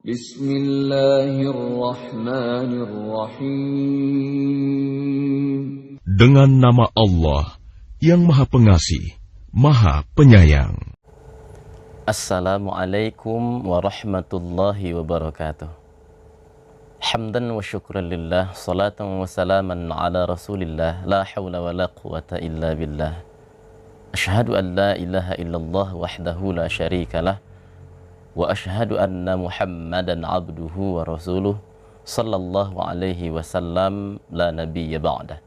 Bismillahirrahmanirrahim. Dengan nama Allah yang Maha Pengasih, Maha Penyayang. Assalamualaikum warahmatullahi wabarakatuh. Hamdan wa syukran lillah, salatan wa salaman ala rasulillah, la hawla wa la quwata illa billah. Ashhadu an la ilaha illallah wahdahu la syarika lah, wa ashhadu anna Muhammadan abduhu wa rasuluh, sallallahu alaihi wasallam, la nabiyya ba'dah.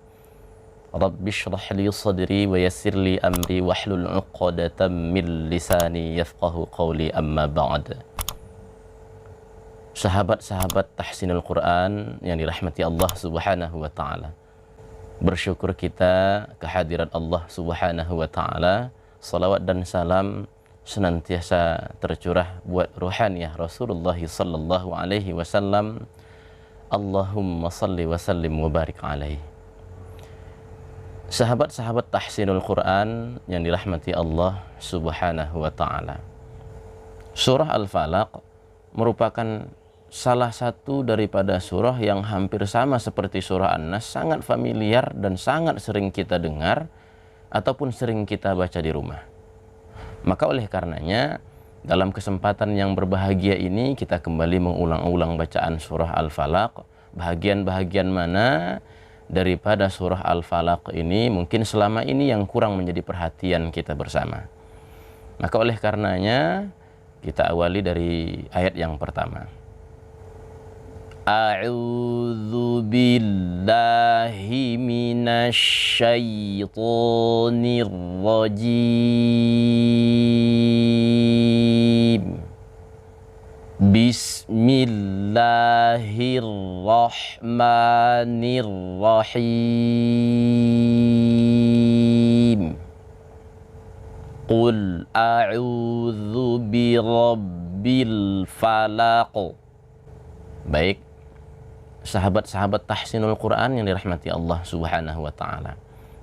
Rabbi shrah li sadri wa yassir li amri wahlul 'uqdatam min lisani yafqahu qawli, amma ba'd. Sahabat-sahabat tahsinul Quran yang dirahmati Allah Subhanahu wa taala. Bersyukur kita kehadirat Allah Subhanahu wa taala. Salawat dan salam senantiasa tercurah buat ruhaniyah Rasulullah sallallahu alaihi wasallam. Allahumma salli wa sallim wa barik alaihi. Sahabat-sahabat tahsinul Quran yang dirahmati Allah Subhanahu wa taala. Surah Al-Falaq merupakan salah satu daripada surah yang hampir sama seperti surah An-Nas, sangat familiar dan sangat sering kita dengar ataupun sering kita baca di rumah. Maka oleh karenanya, dalam kesempatan yang berbahagia ini kita kembali mengulang-ulang bacaan surah Al-Falaq. Bahagian-bahagian mana daripada surah Al-Falaq ini mungkin selama ini yang kurang menjadi perhatian kita bersama. Maka oleh karenanya, kita awali dari ayat yang pertama. A'udzu billahi minasy syaithanir rajim. Bismillahirrahmanirrahim. Qul a'udzu birabbil falaq. Baik, sahabat-sahabat tahsinul Quran yang dirahmati Allah Subhanahu wa taala.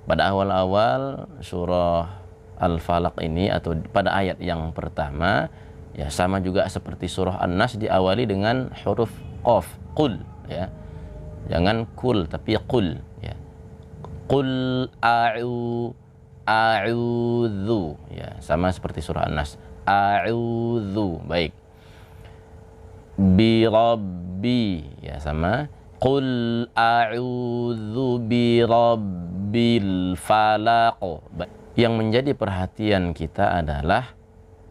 Pada awal-awal surah Al-Falaq ini atau pada ayat yang pertama, ya sama juga seperti surah An-Nas diawali dengan huruf qaf, qul ya. Jangan kul tapi qul ya. Qul a'udzu ya, sama seperti surah An-Nas. A'udzu, baik. Bi rabbi ya, sama. Qul a'udzu bi rabbil falaq. Yang menjadi perhatian kita adalah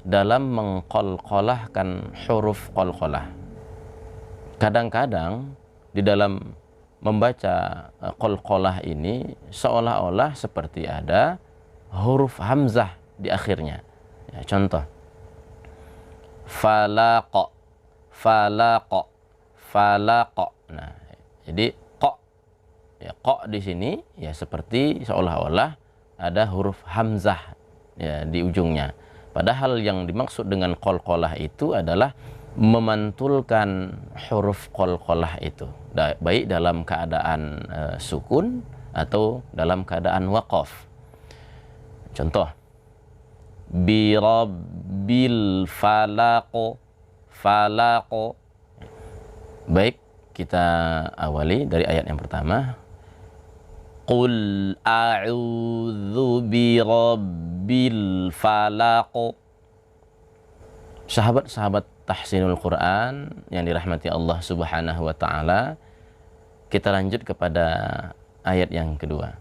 dalam mengqalqalahkan huruf qalqalah. Kadang-kadang di dalam membaca qalqalah ini seolah-olah seperti ada huruf hamzah di akhirnya. Ya, contoh. Falaq, falaq, falaq. Nah, jadi qa, ya qa di sini ya seperti seolah-olah ada huruf hamzah ya di ujungnya. Padahal yang dimaksud dengan qalqalah itu adalah memantulkan huruf qalqalah itu, baik dalam keadaan sukun atau dalam keadaan waqaf. Contoh, bi rabbil falaq, falaq. Baik, kita awali dari ayat yang pertama. Qul a'udzu bi rabbil falaq. Sahabat-sahabat tahsinul Quran yang dirahmati Allah Subhanahu wa taala, kita lanjut kepada ayat yang kedua.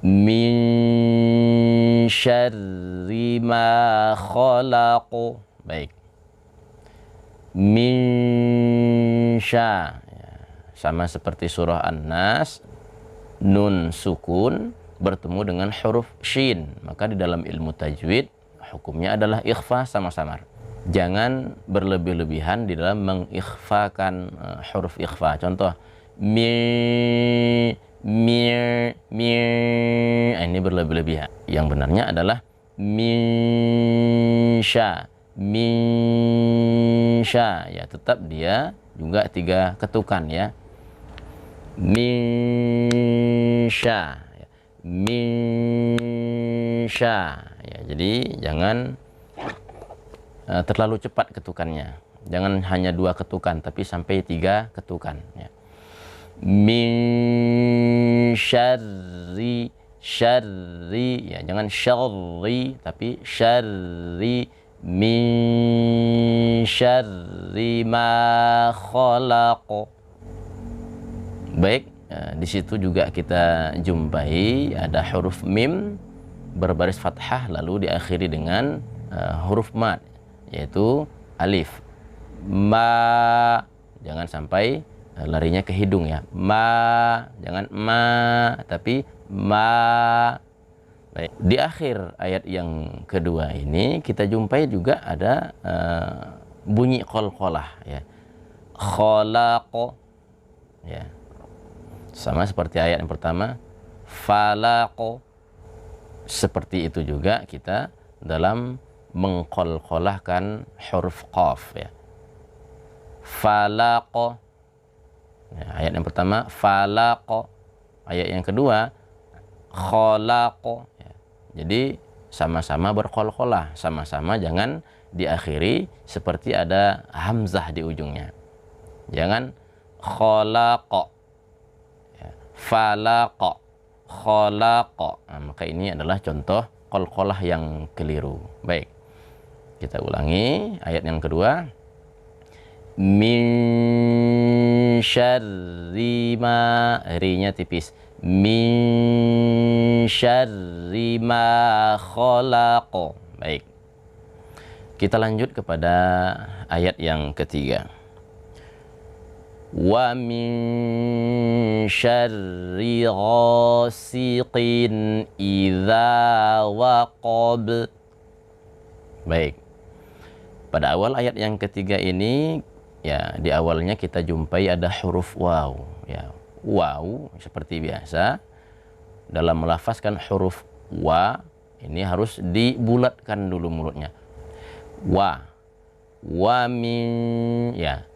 Min syarri ma khalaq. Baik. Min sya, sama seperti surah An-Nas, nun sukun bertemu dengan huruf shin, maka di dalam ilmu tajwid hukumnya adalah ikhfa sama samar. Jangan berlebih-lebihan di dalam mengikhfakan huruf ikhfa. Contoh, mi, ini berlebih-lebihan. Yang benarnya adalah minsya, minsya, ya tetap dia juga 3 ketukan ya. Minsya, minsya ya, jadi jangan terlalu cepat ketukannya. Jangan hanya 2 ketukan, tapi sampai 3 ketukan. Ya. Min syarri, syarri, ya jangan syarri, tapi syarri, min syarri ma khalaq. Baik, di situ juga kita jumpai ada huruf mim berbaris fathah lalu diakhiri dengan huruf mad, yaitu alif. Ma, jangan sampai larinya ke hidung ya. Ma, jangan ma, tapi ma. Baik. Di akhir ayat yang kedua ini kita jumpai juga ada bunyi qalqalah ya. Khalaqo, ya. Sama seperti ayat yang pertama. Falaqo. Seperti itu juga kita dalam mengqalqalahkan huruf qaf ya. Falaqo. Ya, ayat yang pertama falaqo, ayat yang kedua khalaqo. Ya. Jadi sama-sama berqalqalah, sama-sama jangan diakhiri seperti ada hamzah di ujungnya. Jangan khalaqo, ya. Falaqo, khalaqo. Nah, maka ini adalah contoh qalqalah yang keliru. Baik, kita ulangi ayat yang kedua. Min syarri ma, rinya tipis. Min syarri ma khalaq. Baik. Kita lanjut kepada ayat yang ketiga. Wa min syarri ghasiqin idza waqab. Baik. Pada awal ayat yang ketiga ini, ya, di awalnya kita jumpai ada huruf waw, ya. Waw seperti biasa dalam melafazkan huruf wa ini harus dibulatkan dulu mulutnya. Wa min, ya.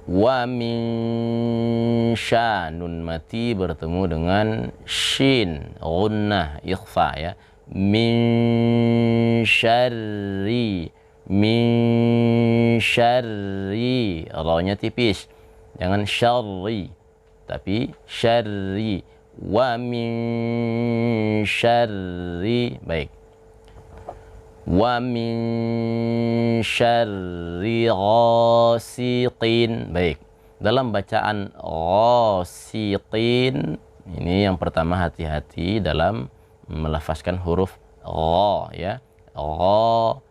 Wa min sya, nun mati bertemu dengan shin, gunnah, ikhfa ya. Min syarri, min syarri, ra-nya tipis, jangan syarri tapi syarri. Wa min syarri, baik. Wa min syarri ghasiqin, baik. Dalam bacaan ghasiqin ini yang pertama hati-hati dalam melafazkan huruf gha ya. Gha,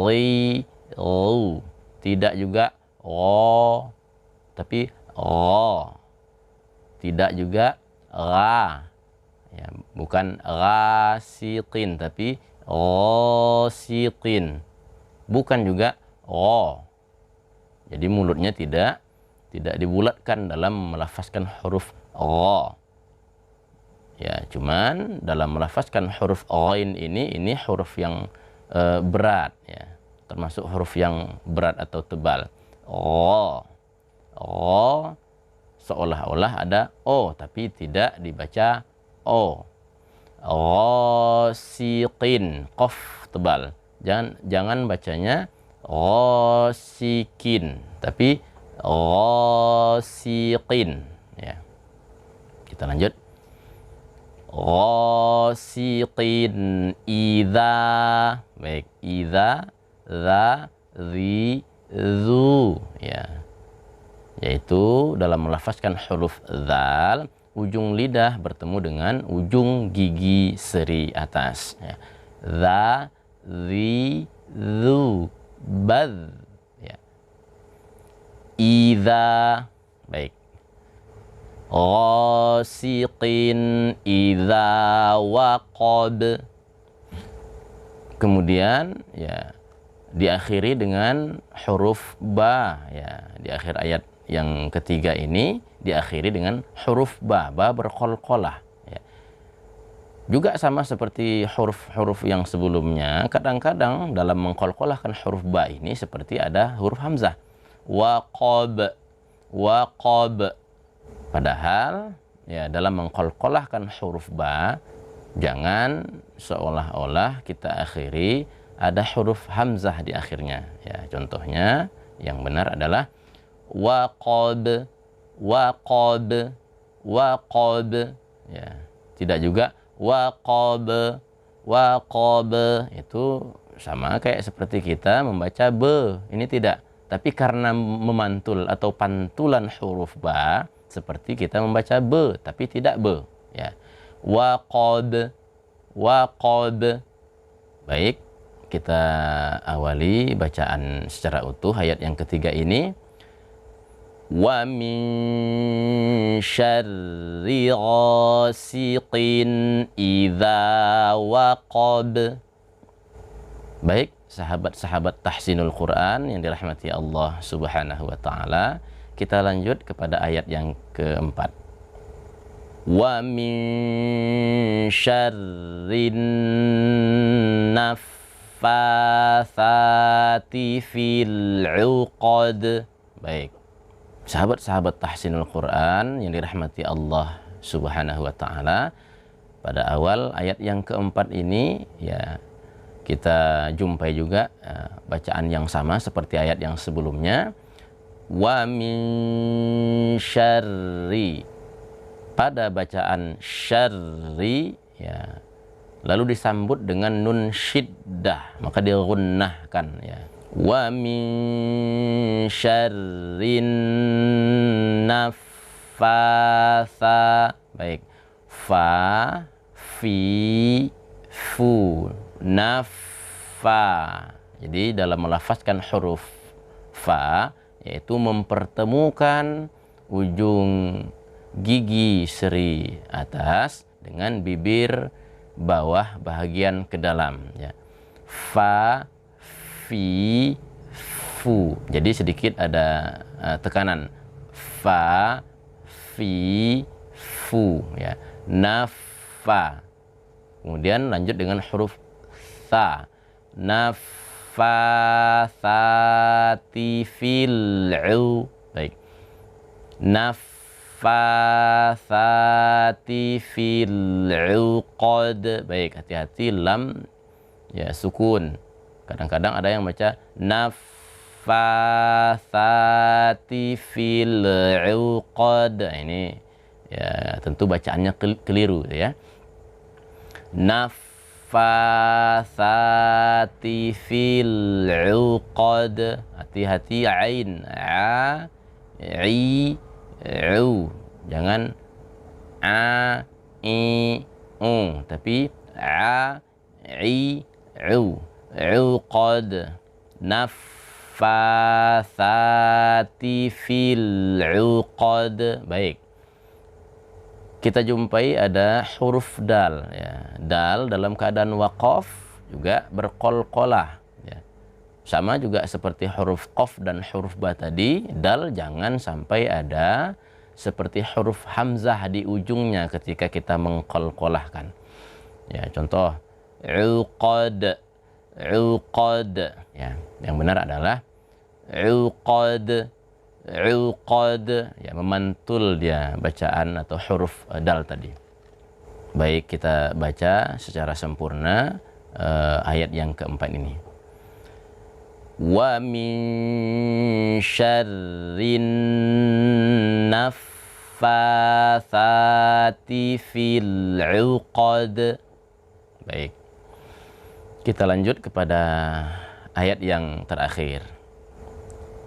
ri, ru. Tidak juga gha tapi gha. Tidak juga ra, ya, bukan ghasiqin tapi ghasiqin. Bukan juga gha. Jadi mulutnya tidak dibulatkan dalam melafazkan huruf gha. Ya, cuman dalam melafazkan huruf ghain ini huruf yang berat ya. Termasuk huruf yang berat atau tebal. Gha. Gha seolah-olah ada o tapi tidak dibaca o. Ghasiqin, qaf tebal. Jangan bacanya ghasiqin tapi ghasiqin ya. Kita lanjut. Ghasiqin idza, baik, idza, za, zi, zu ya. Yaitu dalam melafazkan huruf dzal, ujung lidah bertemu dengan ujung gigi seri atas ya. Za, zi, zu, baz ya. Idza, baik. Ghasiqin idza waqab. Kemudian ya diakhiri dengan huruf ba ya. Di akhir ayat yang ketiga ini diakhiri dengan huruf ba berqalqalah ya. Juga sama seperti huruf-huruf yang sebelumnya, kadang-kadang dalam mengqalqalahkan huruf ba ini seperti ada huruf hamzah. Waqab, waqab. Padahal ya dalam mengqalqalahkan huruf ba jangan seolah-olah kita akhiri ada huruf hamzah di akhirnya. Ya, contohnya yang benar adalah waqad, waqad, waqad. Ya, tidak juga waqab, waqab. Itu sama kayak seperti kita membaca be. Ini tidak. Tapi karena memantul atau pantulan huruf ba, seperti kita membaca be, tapi tidak be. Ya, waqad, waqad. Baik, kita awali bacaan secara utuh ayat yang ketiga ini. Wa min syarri ghasiqin idza waqab. Baik, sahabat-sahabat tahsinul Quran yang dirahmati Allah Subhanahu wa taala, kita lanjut kepada ayat yang keempat. Wa min syarrin naffatsati fil 'uqad. Baik. Sahabat-sahabat tahsinul Quran yang dirahmati Allah Subhanahu wa taala, pada awal ayat yang keempat ini ya kita jumpai juga bacaan yang sama seperti ayat yang sebelumnya. Wa min syarri, pada bacaan syarri ya lalu disambut dengan nun syiddah, maka digunnahkan ya. Wa min syarrin naffatsa. Baik, fa, fi, fu, naffa. Jadi dalam melafazkan huruf fa, yaitu mempertemukan ujung gigi seri atas dengan bibir bawah bahagian ke dalam ya. Fa, fi, fu. Jadi sedikit ada tekanan. Fa, fi, fu ya. Naffa. Kemudian lanjut dengan huruf tha. Naffatsati fil 'u. Baik. Naffatsati fil 'uqad. Baik, hati-hati lam ya sukun. Kadang-kadang ada yang baca naffatsati fil 'uqad. Ini ya tentu bacaannya keliru ya. Naffatsati fil 'uqad. Hati-hati ain, a, i, u. Jangan a, i, u, tapi a, i, u. Uqad. Naffatsati fil 'uqad. Baik. Kita jumpai ada huruf dal ya. Dal dalam keadaan waqaf juga berqalqalah ya. Sama juga seperti huruf qaf dan huruf ba tadi, dal jangan sampai ada seperti huruf hamzah di ujungnya ketika kita mengqalqalahkan. Ya, contoh uqad, uqad ya. Yang benar adalah uqad, uqad ya, memantul dia bacaan atau huruf dal tadi. Baik, kita baca secara sempurna ayat yang keempat ini. Wa min syarrin naffatsati fil 'uqad. Baik, kita lanjut kepada ayat yang terakhir.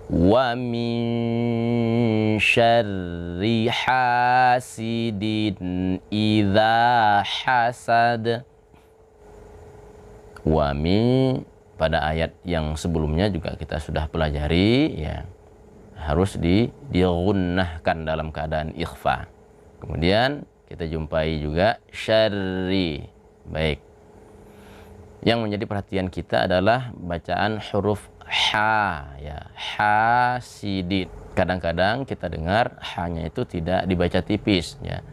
Wa min syarri hasidin idza hasad. Wa min, pada ayat yang sebelumnya juga kita sudah pelajari ya, harus digunnahkan dalam keadaan ikhfa. Kemudian kita jumpai juga syarri. Baik, yang menjadi perhatian kita adalah bacaan huruf ha ya, hasidin. Kadang-kadang kita dengar hanya itu tidak dibaca tipis ya.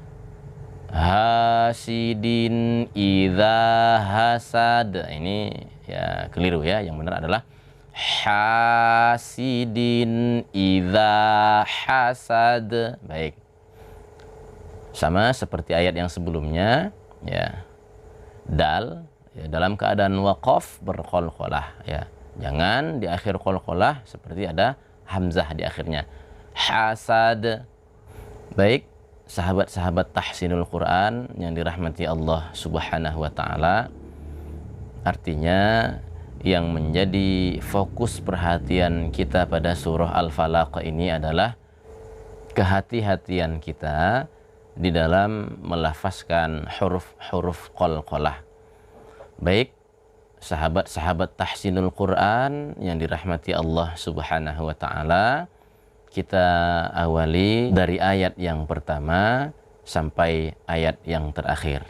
Hasidin idza hasad. Ini ya keliru ya. Yang benar adalah hasidin idza hasad. Baik. Sama seperti ayat yang sebelumnya ya. Dal ya, dalam keadaan waqaf berqalqalah ya. Jangan di akhir qalqalah seperti ada hamzah di akhirnya. Hasad. Baik, sahabat-sahabat tahsinul Quran yang dirahmati Allah Subhanahu wa taala. Artinya yang menjadi fokus perhatian kita pada surah Al-Falaq ini adalah kehati-hatian kita di dalam melafazkan huruf-huruf qalqalah. Baik, sahabat-sahabat tahsinul Quran yang dirahmati Allah Subhanahu wa taala, kita awali dari ayat yang pertama sampai ayat yang terakhir.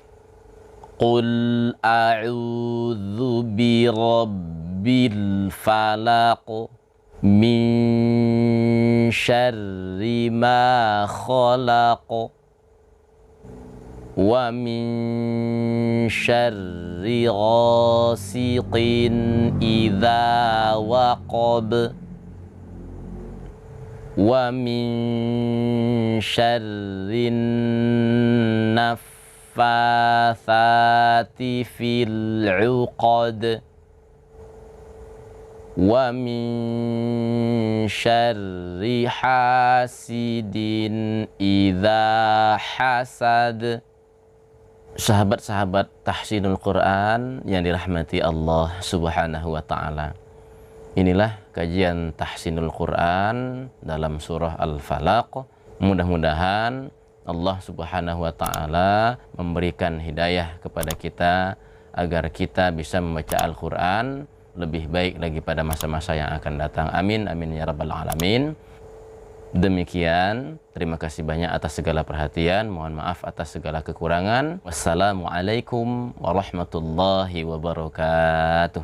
Qul a'udzu birabbil falaq min syarri ma khalaq wa min syarri ghasiqin idza waqab wa min syarrin naffatsati fil 'uqad wa min syarri hasidin idza hasad. Sahabat-sahabat tahsinul Quran yang dirahmati Allah Subhanahu wa taala. Inilah kajian tahsinul Quran dalam surah Al-Falaq. Mudah-mudahan Allah Subhanahu wa taala memberikan hidayah kepada kita agar kita bisa membaca Al-Quran lebih baik lagi pada masa-masa yang akan datang. Amin amin ya rabbal alamin. Demikian, terima kasih banyak atas segala perhatian. Mohon maaf atas segala kekurangan. Wassalamualaikum warahmatullahi wabarakatuh.